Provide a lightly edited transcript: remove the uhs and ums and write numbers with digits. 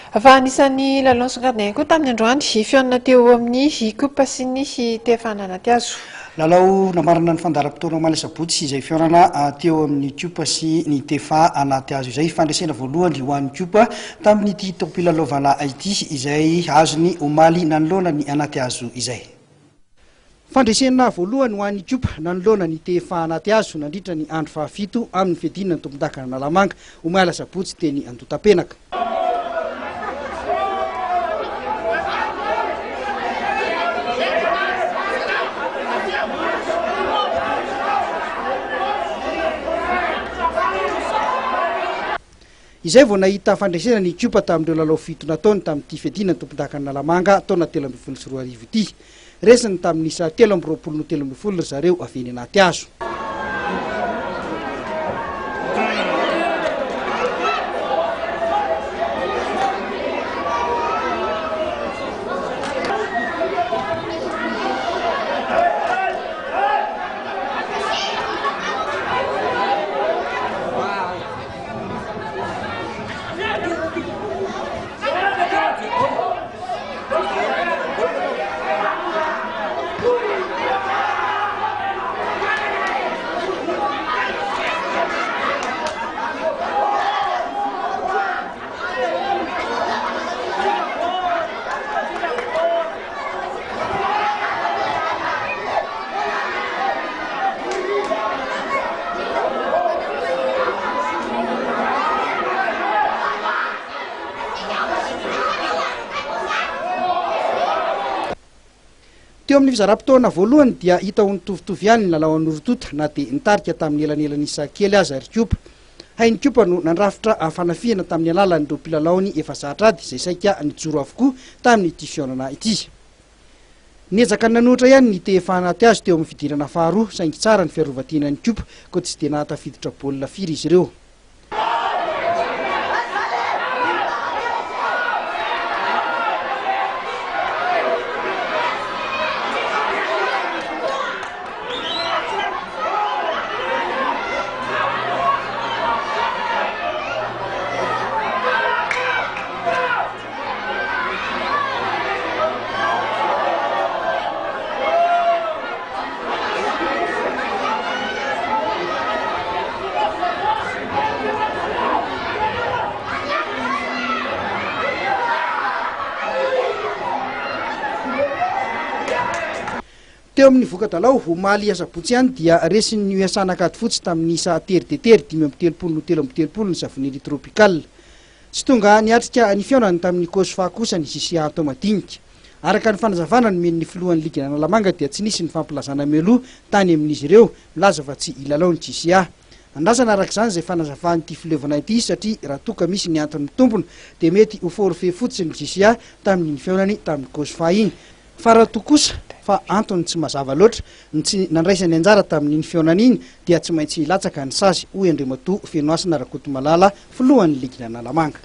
Fa anisan'ny lalao koa tamin'ny androany fiona teo amin'ny coupe sy ny tefana anaty hazo. Lalao namarana ny fandaharam-potoana Malasabotsy izay fiorana teo amin'ny Cup sy ny tefa anaty hazo izay fandresena voalohany ho an'ny Cup tamin'ity tompilalaovana ity izay azony omaly nanoloana ny anaty hazo izay. Fandresena voalohany ho an'ny Cup nanoloana ny tefa anaty hazo nandritra ny andro fahafito amin'ny fiadinana ny tompon-daka Analamanga ho Malasabotsy teny Andotapenaka. Izay vao nahita fandresena ny Cup tamin'ireo lalao fito nataony tamin'ity fiadinana tompon-daka Analamanga taona 2024 ity. Resany tamin'ny isa 13 zareo avy anaty hazo. Teo amin'ny fizara-potoana voalohany dia hita ho nitovitovy ihany ny lalao an'Oritota na dia nitarika tamin'ny elanelan'isa kely aza ry Cup. Hain'ny Cup no nandrafitra fanafiana tamin'ny alalan'ireo mpilalaony efa zatra ady izay saika nijoro avokoa tamin'ity fihaonana ity. Niezaka nanoatra ihany ny tefa anaty hazo teo amin'ny fidirana faharoa saingy tsara ny fiarovan-tenan'ny Cup koa tsy dia nahatafiditra baolina firy izy ireo. Teo amin'ny voka-dalao omaly Sabotsy ihany dia resin'ny Usanakady fotsy tamin'ny isa tery de tery 5-3 ny savonely tropikal. Tsy tonga niatrika ny fiaonany tamin'ny Kosfa kosa ny Sisia atao madinika. Araka ny fanazavana ny men'ny filohan'ny Liga Analamanga dia tsy nisy ny fampilazana meloa tany amin'izy ireo milaza fa tsy ilalao ny Sisia. Andrasana araka izany izay fanazavan'ity fileovana ity satria raha toka misy ny antony tompona dia mety ho forfait fotsiny ny Sisia tamin'ny fiaonany tamin'ny Kosfa iny. Fa raha toa kosa fa antony tsy mazava loatra ny nandraisany anjara tamin'ny fiaonany iny dia tsy maintsy latsaka ny sazy hoy Andriamatoa Fenoasina Rakotomalala filohan'ny Liga Analamanga.